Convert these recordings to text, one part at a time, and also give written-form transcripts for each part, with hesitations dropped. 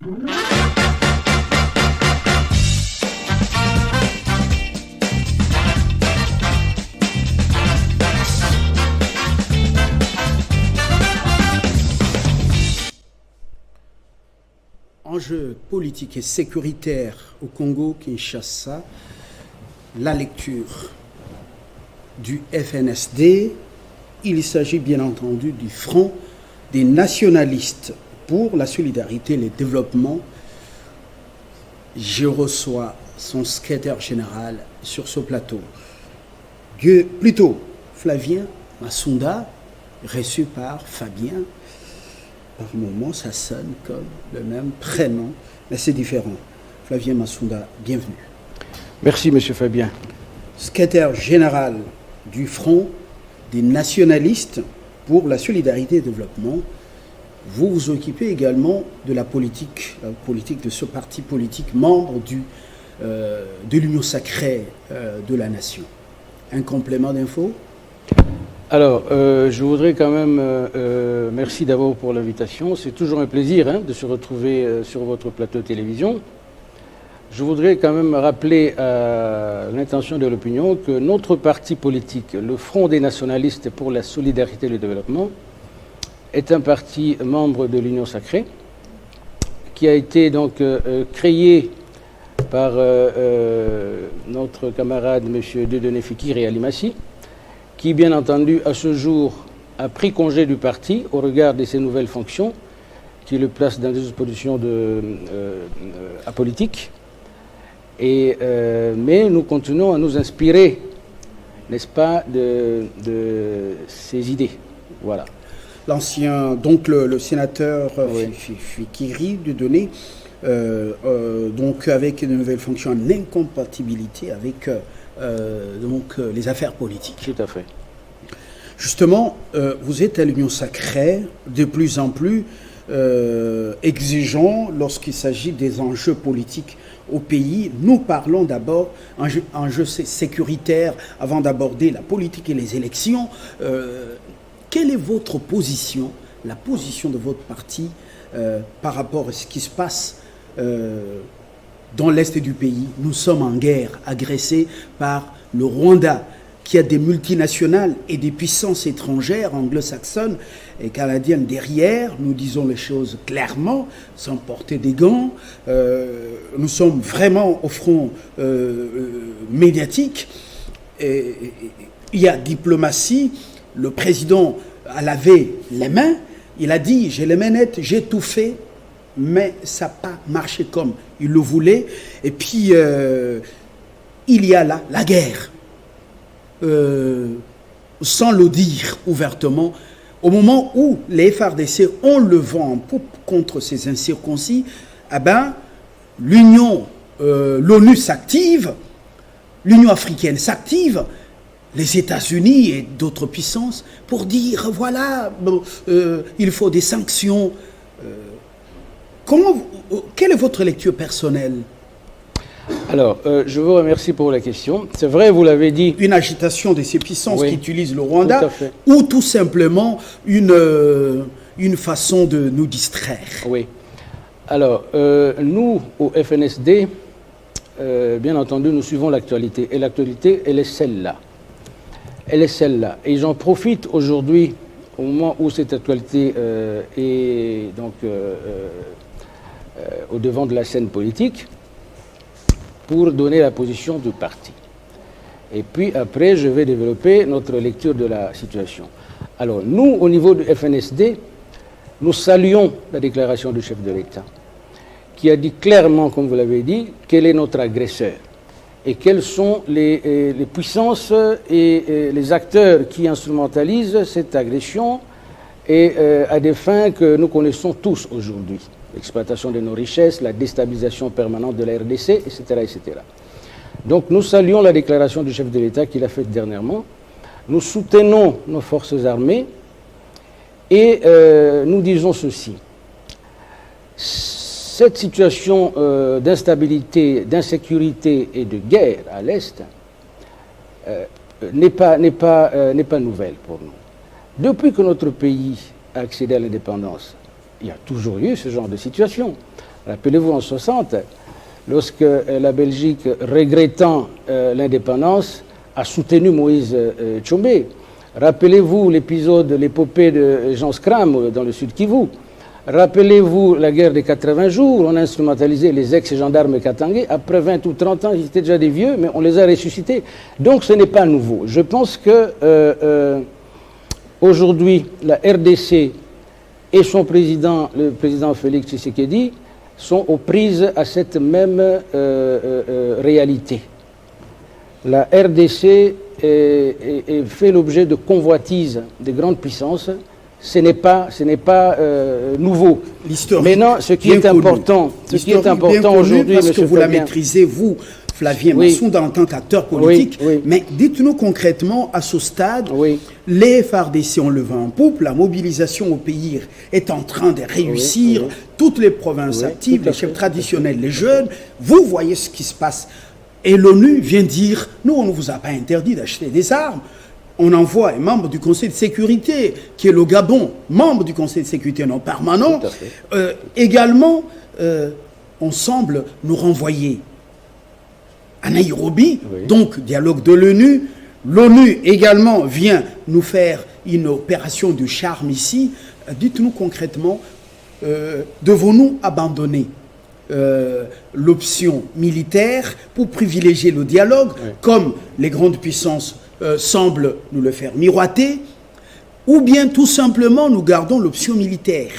Enjeux politiques et sécuritaires au Congo-Kinshasa, la lecture du FNSD. Il s'agit bien entendu du Front des nationalistes pour la solidarité et le développement. Je reçois son secrétaire général sur ce plateau. Flavien Massounda, reçu par Fabien. Par moments, ça sonne comme le même prénom, mais c'est différent. Flavien Massounda, bienvenue. Merci, monsieur Fabien. Secrétaire général du Front des nationalistes pour la solidarité et le développement. Vous vous occupez également de la politique de ce parti politique, membre de l'Union sacrée de la nation. Un complément d'info ? Alors, je voudrais quand même, merci d'abord pour l'invitation. C'est toujours un plaisir de se retrouver sur votre plateau de télévision. Je voudrais quand même rappeler à l'intention de l'opinion que notre parti politique, le Front des nationalistes pour la solidarité et le développement, est un parti membre de l'Union sacrée qui a été donc créé par notre camarade M. Dieudonné Fikiri Alimassi, qui, bien entendu, à ce jour, a pris congé du parti au regard de ses nouvelles fonctions, qui le place dans des dispositions apolitiques. Mais nous continuons à nous inspirer, n'est-ce pas, de ces idées. Voilà. L'ancien, donc le sénateur Fikiri Dieudonné, donc avec de nouvelles fonctions en incompatibilité avec les affaires politiques. Tout à fait. Justement, vous êtes à l'Union sacrée de plus en plus exigeant lorsqu'il s'agit des enjeux politiques au pays. Nous parlons d'abord enjeux sécuritaires avant d'aborder la politique et les élections. Quelle est votre position, la position de votre parti par rapport à ce qui se passe dans l'est du pays? Nous sommes en guerre, agressés par le Rwanda, qui a des multinationales et des puissances étrangères, anglo-saxonnes et canadiennes derrière. Nous disons les choses clairement, sans porter des gants. Nous sommes vraiment au front médiatique. Et il y a diplomatie. Le président a lavé les mains. Il a dit, j'ai les mains nettes, j'ai tout fait, mais ça n'a pas marché comme il le voulait. Et puis, il y a là la guerre. Sans le dire ouvertement, au moment où les FARDC ont le vent en poupe contre ces incirconcis, l'ONU s'active, l'Union africaine s'active, les États-Unis et d'autres puissances pour dire voilà, il faut des sanctions. Quelle est votre lecture personnelle ? Alors, je vous remercie pour la question. C'est vrai, vous l'avez dit. Une agitation de ces puissances qui utilisent le Rwanda ou tout simplement une façon de nous distraire. Oui. Alors, nous, au FNSD, bien entendu, nous suivons l'actualité. Et l'actualité, elle est celle-là. Elle est celle-là. Et j'en profite aujourd'hui, au moment où cette actualité est donc au devant de la scène politique, pour donner la position du parti. Et puis après, je vais développer notre lecture de la situation. Alors, nous, au niveau du FNSD, nous saluons la déclaration du chef de l'État, qui a dit clairement, comme vous l'avez dit, quel est notre agresseur et quelles sont les puissances et les acteurs qui instrumentalisent cette agression et à des fins que nous connaissons tous aujourd'hui. L'exploitation de nos richesses, la déstabilisation permanente de la RDC, etc., etc. Donc nous saluons la déclaration du chef de l'État qu'il a faite dernièrement. Nous soutenons nos forces armées et nous disons ceci. Cette situation d'instabilité, d'insécurité et de guerre à l'Est n'est pas nouvelle pour nous. Depuis que notre pays a accédé à l'indépendance, Il y a toujours eu ce genre de situation. Rappelez-vous en 60, lorsque la Belgique, regrettant l'indépendance, a soutenu Moïse Tchombé. Rappelez-vous l'épisode, l'épopée de Jean Scram dans le sud Kivu. Rappelez-vous la guerre des 80 jours, on a instrumentalisé les ex-gendarmes katangais. Après 20 ou 30 ans, ils étaient déjà des vieux, mais on les a ressuscités. Donc ce n'est pas nouveau. Je pense que aujourd'hui, la RDC et son président, le président Félix Tshisekedi, sont aux prises à cette même réalité. La RDC fait l'objet de convoitises des grandes puissances. Ce n'est pas nouveau. Maintenant, ce qui est important aujourd'hui, parce que vous la maîtrisez, vous, Flavien Massounda, en tant qu'acteur politique. Mais dites-nous concrètement, à ce stade, les FARDC ont le vent en poupe, la mobilisation au pays est en train de réussir, toutes les provinces actives, les chefs traditionnels, les jeunes, vous voyez ce qui se passe. Et l'ONU vient dire, nous, on ne vous a pas interdit d'acheter des armes. On envoie un membre du Conseil de sécurité, qui est le Gabon, membre du Conseil de sécurité non permanent. Également, on semble nous renvoyer à Nairobi, donc dialogue de l'ONU. L'ONU également vient nous faire une opération de charme ici. Dites-nous concrètement, devons-nous abandonner l'option militaire pour privilégier le dialogue, comme les grandes puissances semblent nous le faire miroiter, ou bien tout simplement nous gardons l'option militaire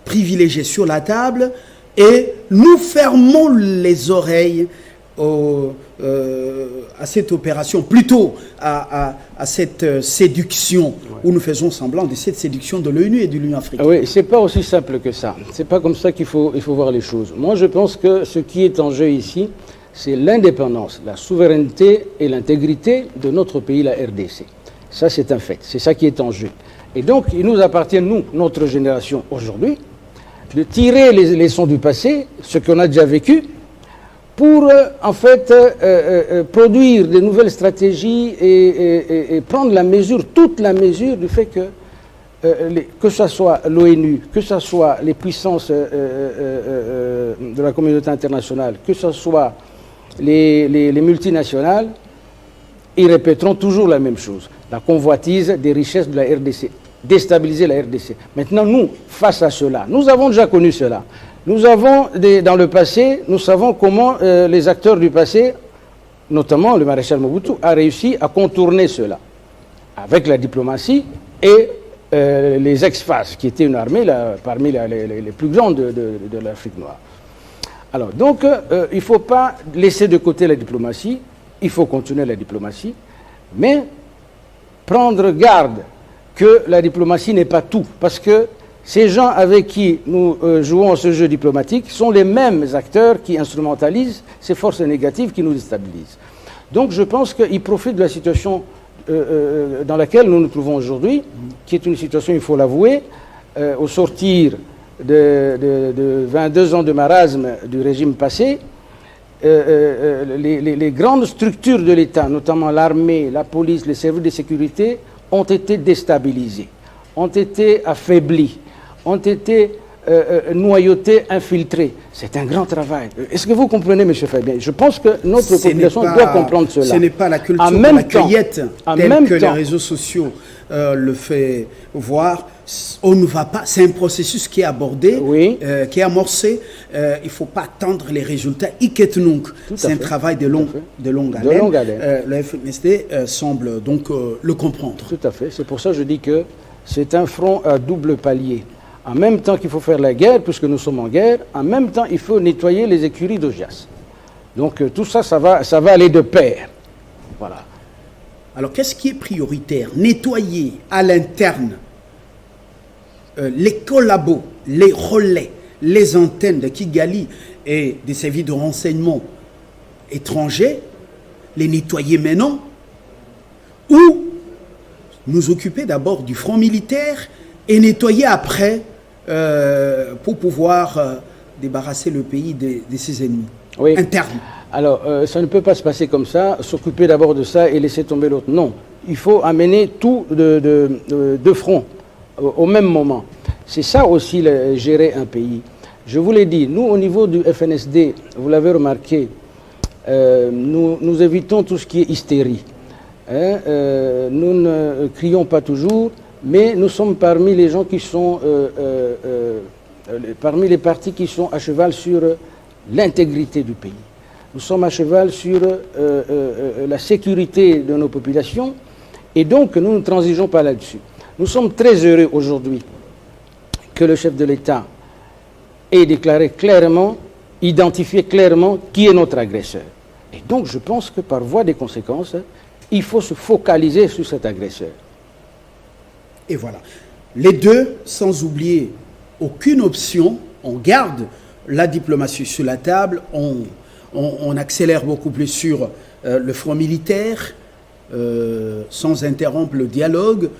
privilégiée sur la table et nous fermons les oreilles à cette opération, plutôt à cette séduction, où nous faisons semblant de cette séduction de l'ONU et de l'Union africaine. Oui, c'est pas aussi simple que ça. C'est pas comme ça qu'il faut voir les choses. Moi, je pense que ce qui est en jeu ici, c'est l'indépendance, la souveraineté et l'intégrité de notre pays, la RDC. Ça, c'est un fait. C'est ça qui est en jeu. Et donc, il nous appartient, nous, notre génération, aujourd'hui, de tirer les leçons du passé, ce qu'on a déjà vécu, pour, en fait, produire de nouvelles stratégies et prendre la mesure, toute la mesure du fait que ce soit l'ONU, que ce soit les puissances de la communauté internationale, que ce soit les multinationales, ils répéteront toujours la même chose. La convoitise des richesses de la RDC, déstabiliser la RDC. Maintenant, nous, face à cela, nous avons déjà connu cela. Nous avons, dans le passé, nous savons comment les acteurs du passé, notamment le maréchal Mobutu, a réussi à contourner cela, avec la diplomatie et les ex-FAS, qui étaient une armée parmi les plus grandes de l'Afrique noire. Alors, donc, il ne faut pas laisser de côté la diplomatie, il faut continuer la diplomatie, mais prendre garde que la diplomatie n'est pas tout, parce que ces gens avec qui nous jouons ce jeu diplomatique sont les mêmes acteurs qui instrumentalisent ces forces négatives qui nous déstabilisent. Donc je pense qu'ils profitent de la situation dans laquelle nous nous trouvons aujourd'hui, qui est une situation, il faut l'avouer, au sortir de 22 ans de marasme du régime passé, les grandes structures de l'État, notamment l'armée, la police, les services de sécurité, ont été déstabilisées, ont été affaiblies, ont été noyautés, infiltrés. C'est un grand travail. Est-ce que vous comprenez, M. Fabien? Je pense que notre population doit comprendre cela. Ce n'est pas la culture de la cueillette telle que les réseaux sociaux le fait voir. On ne va pas. C'est un processus qui est abordé, qui est amorcé. Il ne faut pas attendre les résultats. C'est un travail de longue haleine. Le FNSD semble donc le comprendre. Tout à fait. C'est pour ça que je dis que c'est un front à double palier. En même temps qu'il faut faire la guerre, puisque nous sommes en guerre, en même temps il faut nettoyer les écuries d'Augias. Donc tout ça, ça va aller de pair. Voilà. Alors qu'est-ce qui est prioritaire? Nettoyer à l'interne les collabos, les relais, les antennes de Kigali et des services de renseignement étrangers, les nettoyer maintenant, ou nous occuper d'abord du front militaire et nettoyer après pour pouvoir débarrasser le pays de ses ennemis internes. Alors, ça ne peut pas se passer comme ça, s'occuper d'abord de ça et laisser tomber l'autre. Non, il faut amener tout de front au même moment. C'est ça aussi, gérer un pays. Je vous l'ai dit, nous, au niveau du FNSD, vous l'avez remarqué, nous évitons tout ce qui est hystérie. Hein, nous ne crions pas toujours, mais nous sommes parmi les gens qui sont, parmi les partis qui sont à cheval sur l'intégrité du pays. Nous sommes à cheval sur la sécurité de nos populations, et donc nous ne transigeons pas là-dessus. Nous sommes très heureux aujourd'hui que le chef de l'État ait déclaré clairement, identifié clairement qui est notre agresseur. Et donc je pense que par voie des conséquences, il faut se focaliser sur cet agresseur. Et voilà. Les deux, sans oublier aucune option, on garde la diplomatie sur la table, on accélère beaucoup plus sur le front militaire, sans interrompre le dialogue,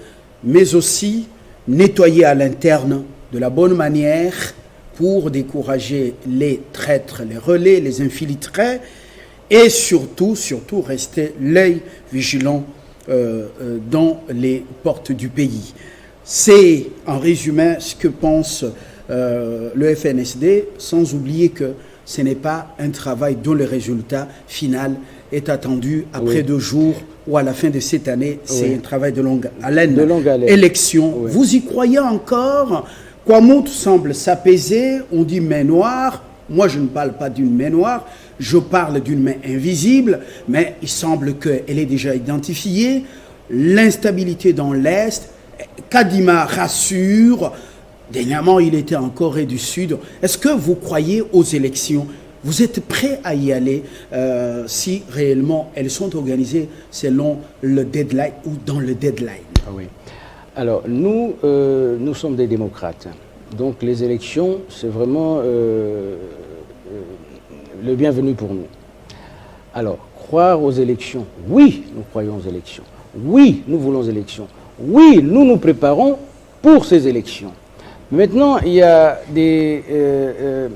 mais aussi nettoyer à l'interne de la bonne manière pour décourager les traîtres, les relais, les infiltrés, et surtout rester l'œil vigilant dans les portes du pays. C'est en résumé ce que pense le FNSD, sans oublier que ce n'est pas un travail dont le résultat final est attendu après 2 jours ou à la fin de cette année. C'est un travail de longue haleine. Élection. Oui. Vous y croyez encore? Kouamout semble s'apaiser. On dit main noire. Moi, je ne parle pas d'une main noire. Je parle d'une main invisible. Mais il semble qu'elle est déjà identifiée. L'instabilité dans l'Est. Kadima rassure. Dernièrement, il était en Corée du Sud. Est-ce que vous croyez aux élections? Vous êtes prêt à y aller si réellement elles sont organisées selon le deadline ou dans le deadline? Ah oui. Alors, nous sommes des démocrates. Donc, les élections, c'est vraiment le bienvenu pour nous. Alors, croire aux élections. Oui, nous croyons aux élections. Oui, nous voulons aux élections. Oui, nous nous préparons pour ces élections. Maintenant, il y a des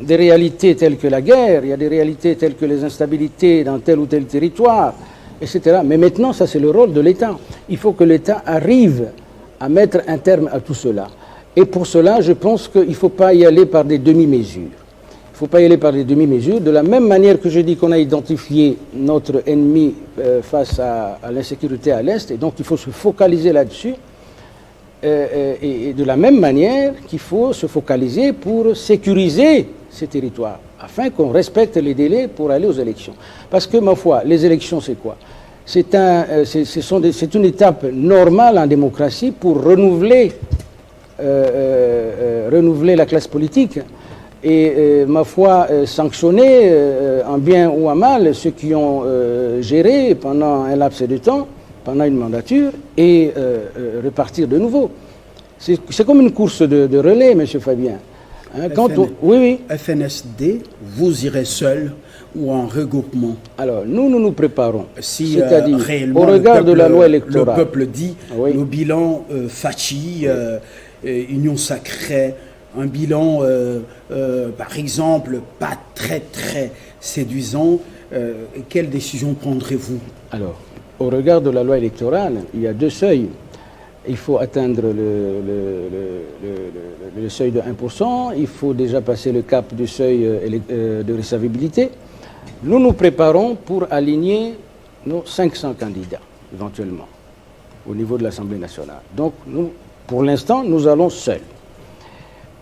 réalités telles que la guerre, il y a des réalités telles que les instabilités dans tel ou tel territoire, etc. Mais maintenant, ça c'est le rôle de l'État. Il faut que l'État arrive à mettre un terme à tout cela. Et pour cela, je pense qu'il ne faut pas y aller par des demi-mesures. Il ne faut pas y aller par des demi-mesures. De la même manière que je dis qu'on a identifié notre ennemi face à l'insécurité à l'Est, et donc il faut se focaliser là-dessus. Et de la même manière qu'il faut se focaliser pour sécuriser ces territoires, afin qu'on respecte les délais pour aller aux élections. Parce que, ma foi, les élections, c'est quoi? C'est une étape normale en démocratie pour renouveler la classe politique et, ma foi, sanctionner en bien ou en mal ceux qui ont géré pendant un laps de temps, pendant une mandature, et repartir de nouveau. C'est comme une course de relais, M. Fabien. Hein, oui. FNSD, vous irez seul ou en regroupement? Alors, nous nous préparons. Si c'est-à-dire, réellement au regard de la loi électorale. Le peuple dit, le bilan Fachi, Union Sacrée, un bilan, par exemple, pas très séduisant, quelle décision prendrez-vous? Alors, au regard de la loi électorale, il y a 2 seuils. Il faut atteindre le seuil de 1%, il faut déjà passer le cap du seuil de recevabilité. Nous nous préparons pour aligner nos 500 candidats, éventuellement, au niveau de l'Assemblée nationale. Donc, nous, pour l'instant, nous allons seuls.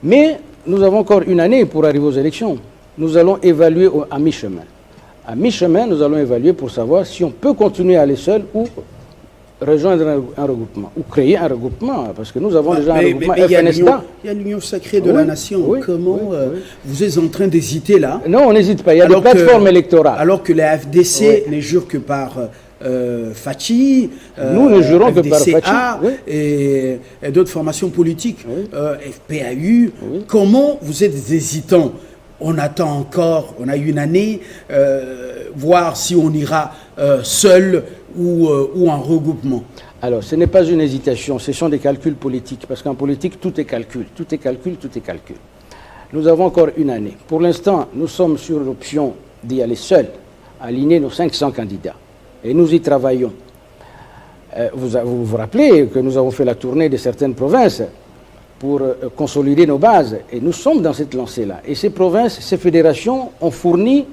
Mais nous avons encore une année pour arriver aux élections. Nous allons évaluer à mi-chemin. À mi-chemin, nous allons évaluer pour savoir si on peut continuer à aller seul ou rejoindre un regroupement, ou créer un regroupement, parce que nous avons déjà un regroupement FNSDA. Il y a l'Union Sacrée de la Nation. Comment vous êtes en train d'hésiter là? Non, on n'hésite pas. Il y a des plateformes électorales. Alors que la FDC ne jure que par Fachi, nous ne jurons que par Fachi, et d'autres formations politiques, FPAU. Comment vous êtes hésitant? On attend encore, on a une année, voir si on ira seul ou en regroupement. Alors, ce n'est pas une hésitation, ce sont des calculs politiques, parce qu'en politique, tout est calcul, tout est calcul, tout est calcul. Nous avons encore une année. Pour l'instant, nous sommes sur l'option d'y aller seul, aligner nos 500 candidats. Et nous y travaillons. Vous vous rappelez que nous avons fait la tournée de certaines provinces. pour consolider nos bases. Et nous sommes dans cette lancée-là. Et ces provinces, ces fédérations ont fourni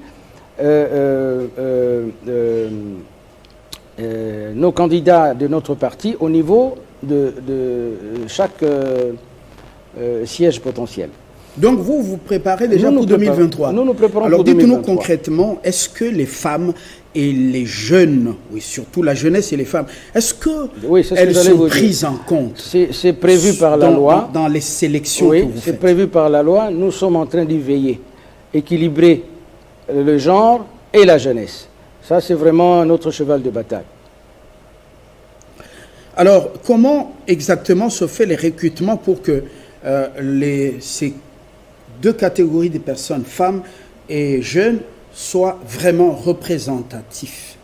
nos candidats de notre parti au niveau de chaque siège potentiel. Donc vous, vous préparez déjà pour 2023. Nous nous préparons Alors pour 2023. dites-nous concrètement, est-ce que les femmes et les jeunes, oui surtout la jeunesse et les femmes, est-ce qu'elles sont prises en compte? C'est prévu par la loi. Dans les sélections que vous faites. C'est prévu par la loi. Nous sommes en train d'y veiller. Équilibrer le genre et la jeunesse. Ça, c'est vraiment notre cheval de bataille. Alors, comment exactement se fait les recrutements pour que ces deux catégories de personnes, femmes et jeunes, soient vraiment représentatifs?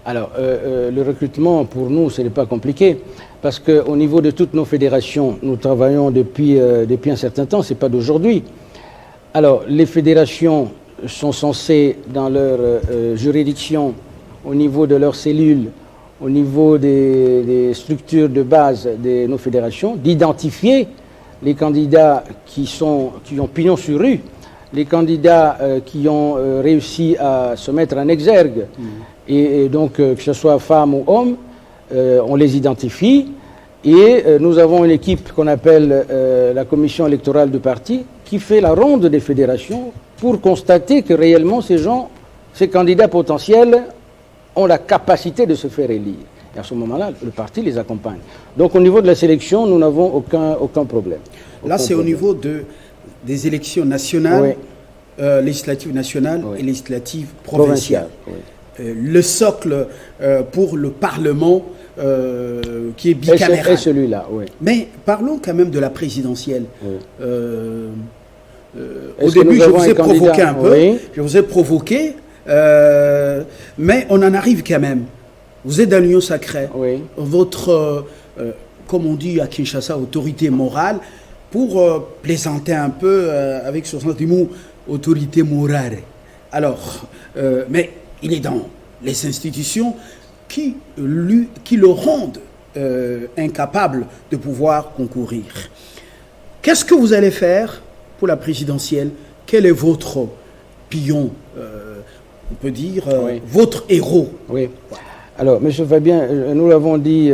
Alors, le recrutement, pour nous, ce n'est pas compliqué, parce qu'au niveau de toutes nos fédérations, nous travaillons depuis un certain temps, ce n'est pas d'aujourd'hui. Alors, les fédérations sont censées, dans leur juridiction, au niveau de leurs cellules, au niveau des structures de base de nos fédérations, d'identifier les candidats qui ont pignon sur rue, les candidats qui ont réussi à se mettre en exergue, et donc que ce soit femmes ou hommes, on les identifie, et nous avons une équipe qu'on appelle la commission électorale du parti, qui fait la ronde des fédérations pour constater que réellement ces candidats potentiels ont la capacité de se faire élire. Et à ce moment-là, le parti les accompagne. Donc au niveau de la sélection, nous n'avons aucun problème. Là, c'est au niveau des élections nationales, législatives nationales et législatives provinciales. Le socle pour le Parlement qui est bicaméral. Et celui-là, oui. Mais parlons quand même de la présidentielle. Au début, je vous ai provoqué un peu. Oui. Je vous ai provoqué. Mais on en arrive quand même. Vous êtes dans l'union sacrée. Oui. Votre, comme on dit à Kinshasa, autorité morale, pour plaisanter un peu avec ce sens du mot, autorité morale. Alors, mais il est dans les institutions qui le rendent incapable de pouvoir concourir. Qu'est-ce que vous allez faire pour la présidentielle? Quel est votre pion, on peut dire, votre héros? Oui. Alors, M. Fabien, nous l'avons dit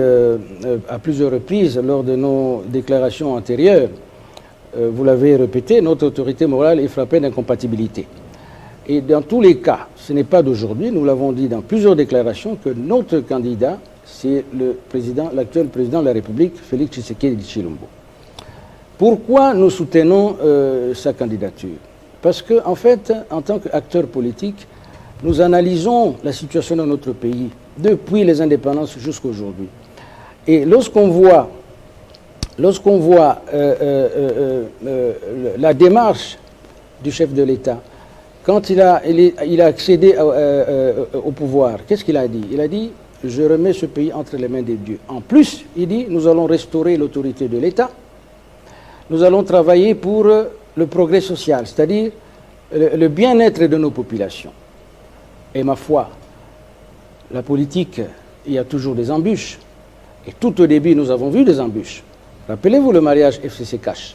à plusieurs reprises lors de nos déclarations antérieures, vous l'avez répété, notre autorité morale est frappée d'incompatibilité. Et dans tous les cas, ce n'est pas d'aujourd'hui, nous l'avons dit dans plusieurs déclarations, que notre candidat, c'est l'actuel président de la République, Félix Tshisekedi Tshilombo. Pourquoi nous soutenons sa candidature? Parce qu'en fait, en tant qu'acteur politique, nous analysons la situation dans notre pays depuis les indépendances jusqu'à aujourd'hui. Et lorsqu'on voit la démarche du chef de l'État, quand il a accédé au pouvoir, qu'est-ce qu'il a dit? Il a dit « Je remets ce pays entre les mains de Dieu ». En plus, il dit « Nous allons restaurer l'autorité de l'État. Nous allons travailler pour le progrès social, c'est-à-dire le bien-être de nos populations. » Et ma foi, la politique, il y a toujours des embûches. Et tout au début, nous avons vu des embûches. Rappelez-vous le mariage FCC-Cash.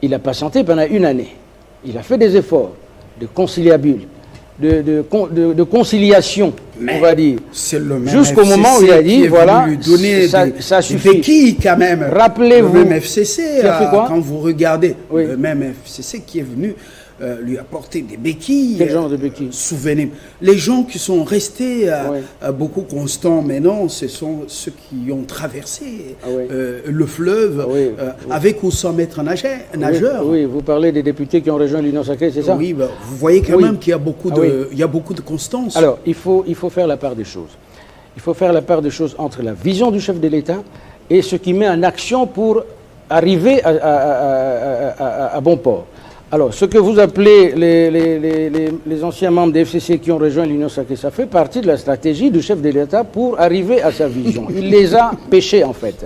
Il a patienté pendant une année. Il a fait des efforts de conciliabule, de conciliation, on va dire. C'est le même jusqu'au moment où il a dit, voilà, ça suffit. Qui quand même? Rappelez-vous. Le même FCC, quand vous regardez, oui. Le même FCC qui est venu lui apporter des béquilles. Quel genre de béquilles? Souvenez, les gens qui sont restés beaucoup constants, mais non, ce sont ceux qui ont traversé le fleuve avec ou sans maître nageur. Oui, vous parlez des députés qui ont rejoint l'Union sacrée, c'est ça? Oui, bah, vous voyez quand même qu'il y a beaucoup de constance. Alors, il faut faire la part des choses. Il faut faire la part des choses entre la vision du chef de l'État et ce qui met en action pour arriver à bon port. Alors, ce que vous appelez les anciens membres des FCC qui ont rejoint l'Union sacrée, ça fait partie de la stratégie du chef de l'État pour arriver à sa vision. Il les a pêchés, en fait.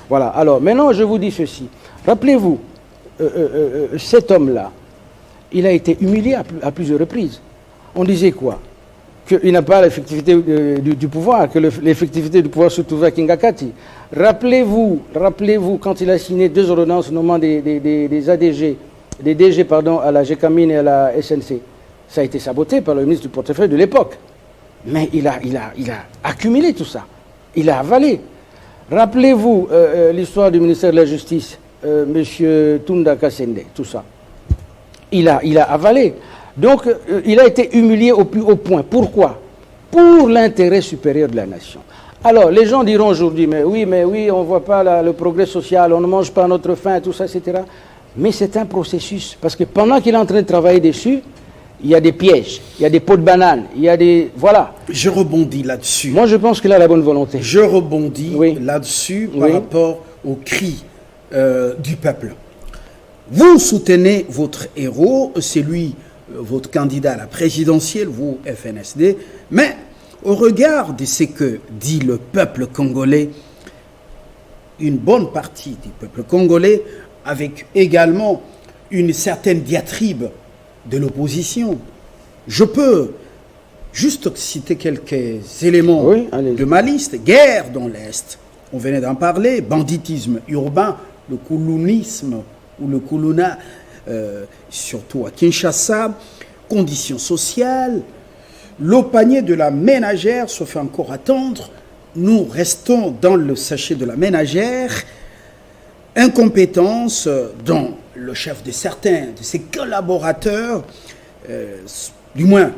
Voilà. Alors, maintenant, je vous dis ceci. Rappelez-vous, cet homme-là, il a été humilié à plusieurs reprises. On disait quoi? qu'il n'a pas l'effectivité du pouvoir, que l'effectivité du pouvoir se trouve à Kingakati. Rappelez-vous, quand il a signé 2 ordonnances nommant des ADG, des DG pardon, à la GECAMINE et à la SNC. Ça a été saboté par le ministre du portefeuille de l'époque. Mais il a accumulé tout ça. Il a avalé. Rappelez-vous l'histoire du ministère de la Justice, M. Tunda Kasende, tout ça. Il a avalé. Donc, il a été humilié au plus haut point. Pourquoi? Pour l'intérêt supérieur de la nation. Alors, les gens diront aujourd'hui, mais oui, on ne voit pas le progrès social, on ne mange pas notre faim, tout ça, etc. Mais c'est un processus. Parce que pendant qu'il est en train de travailler dessus, il y a des pièges, il y a des pots de banane, il y a des... Voilà. Je rebondis là-dessus. Moi, je pense qu'il a la bonne volonté. Je rebondis là-dessus par rapport au cri du peuple. Vous soutenez votre héros, c'est lui, votre candidat à la présidentielle, vous, FNSD, mais au regard de ce que dit le peuple congolais, une bonne partie du peuple congolais, avec également une certaine diatribe de l'opposition, je peux juste citer quelques éléments de ma liste. Guerre dans l'Est, on venait d'en parler, banditisme urbain, le koulounisme ou le koulouna, surtout à Kinshasa, conditions sociales, le panier de la ménagère se fait encore attendre, nous restons dans le sachet de la ménagère, incompétence dans le chef de certains de ses collaborateurs, du moins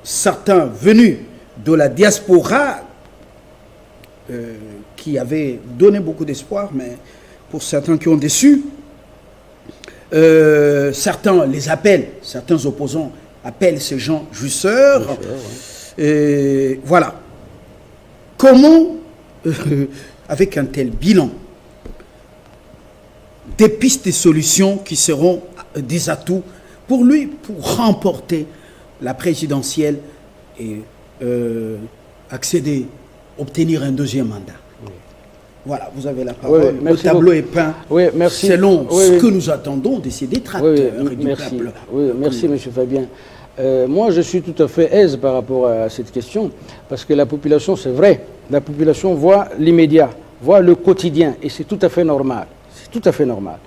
certains venus de la diaspora, qui avaient donné beaucoup d'espoir, mais pour certains qui ont déçu, certains les appellent, certains opposants appellent ces gens jouisseurs. Voilà. Comment, avec un tel bilan, des pistes de solutions qui seront des atouts pour lui, pour remporter la présidentielle et accéder, obtenir un 2e mandat. Voilà, vous avez la parole. Le tableau est peint selon ce que nous attendons de ces détracteurs du peuple. Merci, M. Fabien. Moi, je suis tout à fait aise par rapport à cette question, parce que la population, c'est vrai, la population voit l'immédiat, voit le quotidien, et c'est tout à fait normal. C'est tout à fait normal.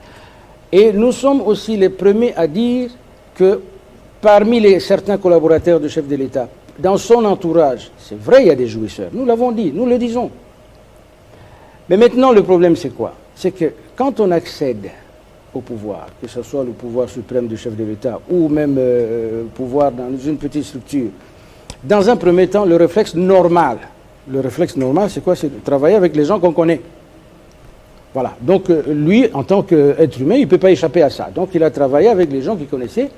Et nous sommes aussi les premiers à dire que parmi certains collaborateurs du chef de l'État, dans son entourage, c'est vrai, il y a des jouisseurs. Nous l'avons dit, nous le disons. Mais maintenant, le problème, c'est quoi? C'est que quand on accède au pouvoir, que ce soit le pouvoir suprême du chef de l'État ou même pouvoir dans une petite structure, dans un premier temps, le réflexe normal, c'est quoi? C'est de travailler avec les gens qu'on connaît. Voilà. Donc, lui, en tant qu'être humain, il ne peut pas échapper à ça. Donc, il a travaillé avec les gens qu'il connaissait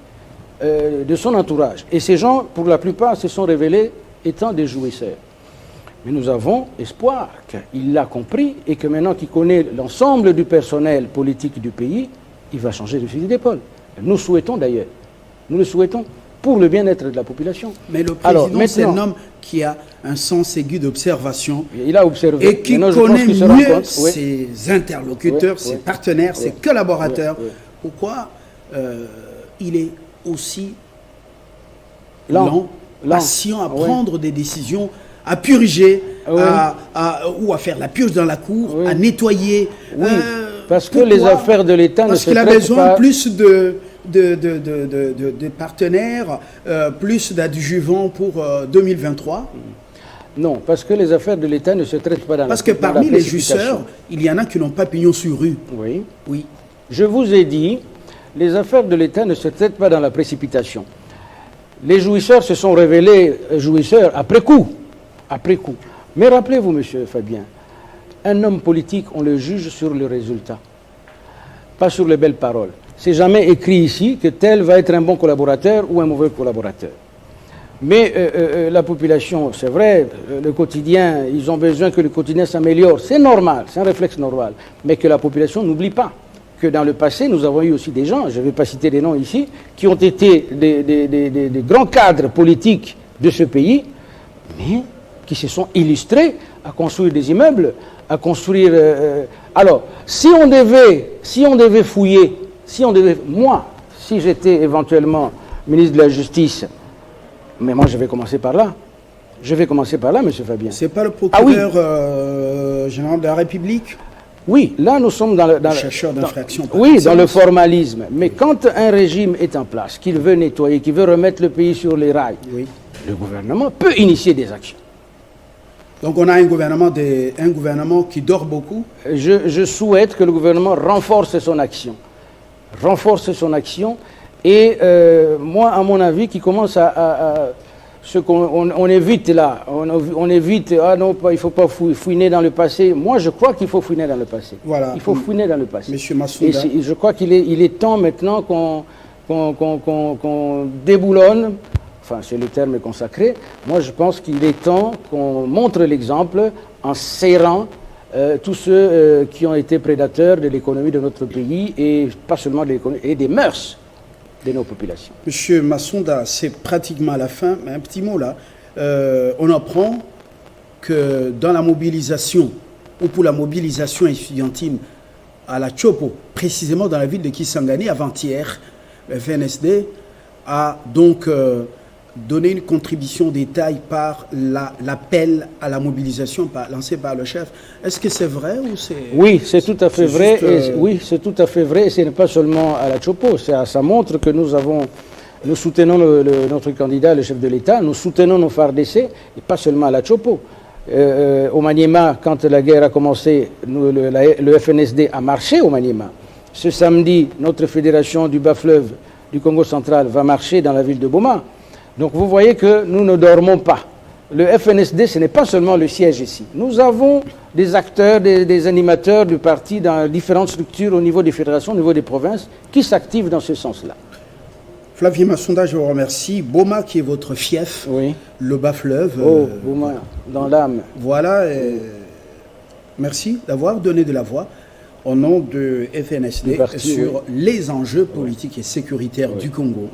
de son entourage. Et ces gens, pour la plupart, se sont révélés étant des jouisseurs. Mais nous avons espoir qu'il l'a compris et que maintenant qu'il connaît l'ensemble du personnel politique du pays, il va changer de fusil d'épaule. Nous souhaitons d'ailleurs. Nous le souhaitons pour le bien-être de la population. Mais le président, c'est un homme qui a un sens aigu d'observation. Il a observé. Et qui connaît mieux ses interlocuteurs, ses partenaires, ses collaborateurs. Pourquoi il est aussi lent, patient à prendre des décisions, à puriger, ou à faire la purge dans la cour, à nettoyer. Parce que les affaires de l'État ne se traitent pas... Parce qu'il a besoin plus de partenaires, plus d'adjuvants pour 2023. Non, parce que les affaires de l'État ne se traitent pas dans Parce que parmi les jouisseurs, il y en a qui n'ont pas pignon sur rue. Oui. Je vous ai dit, les affaires de l'État ne se traitent pas dans la précipitation. Les jouisseurs se sont révélés jouisseurs après coup. Mais rappelez-vous, monsieur Fabien, un homme politique, on le juge sur le résultat, pas sur les belles paroles. C'est jamais écrit ici que tel va être un bon collaborateur ou un mauvais collaborateur. Mais la population, c'est vrai, le quotidien, ils ont besoin que le quotidien s'améliore. C'est normal, c'est un réflexe normal. Mais que la population n'oublie pas que dans le passé, nous avons eu aussi des gens, je ne vais pas citer des noms ici, qui ont été des grands cadres politiques de ce pays, mais qui se sont illustrés à construire des immeubles, à construire... Alors, si on devait fouiller, moi, si j'étais éventuellement ministre de la Justice, mais moi je vais commencer par là, Je vais commencer par là, M. Fabien. C'est pas le procureur général de la République? Oui, là nous sommes dans le chercheur d'infraction. Oui, dans le formalisme. Mais quand un régime est en place, qu'il veut nettoyer, qu'il veut remettre le pays sur les rails, Oui. le gouvernement peut initier des actions. Donc on a un gouvernement qui dort beaucoup. Je souhaite que le gouvernement renforce son action. Renforce son action. Et moi, à mon avis, qui commence ce qu'on évite là, on évite, ah non, il ne faut pas fouiner dans le passé. Moi, je crois qu'il faut fouiner dans le passé. Voilà. Il faut fouiner dans le passé. Monsieur Massounda. Et je crois qu'il est temps maintenant qu'on déboulonne, enfin c'est le terme consacré, moi je pense qu'il est temps qu'on montre l'exemple en serrant tous ceux qui ont été prédateurs de l'économie de notre pays et pas seulement de l'économie, et des mœurs de nos populations. Monsieur Massounda, c'est pratiquement à la fin, mais un petit mot là. On apprend que dans la mobilisation, ou pour la mobilisation estudiantine à la Chopo, précisément dans la ville de Kisangani, avant-hier, le FNSD a donc donné une contribution détail par l'appel à la mobilisation lancé par le chef. Est-ce que c'est vrai ou c'est... Oui, c'est tout à fait vrai. Juste, oui, c'est tout à fait vrai. Et ce n'est pas seulement à la Chopo. Ça montre que nous soutenons notre candidat, le chef de l'État. Nous soutenons nos FARDC, et pas seulement à la Chopo. Au Maniema, quand la guerre a commencé, le FNSD a marché au Maniema. Ce samedi, notre fédération du bas-fleuve du Congo central va marcher dans la ville de Boma. Donc vous voyez que nous ne dormons pas. Le FNSD, ce n'est pas seulement le siège ici. Nous avons des acteurs, des animateurs du parti dans différentes structures au niveau des fédérations, au niveau des provinces, qui s'activent dans ce sens-là. Flavie Massounda, je vous remercie. Boma, qui est votre fief, oui. Le bas-fleuve. Oh, Boma, dans l'âme. Voilà. Merci d'avoir donné de la voix au nom de FNSD sur les enjeux politiques et sécuritaires du Congo.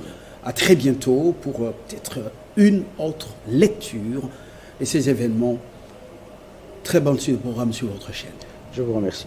À très bientôt pour peut-être une autre lecture de ces événements. Très bonne suite de programme sur votre chaîne. Je vous remercie.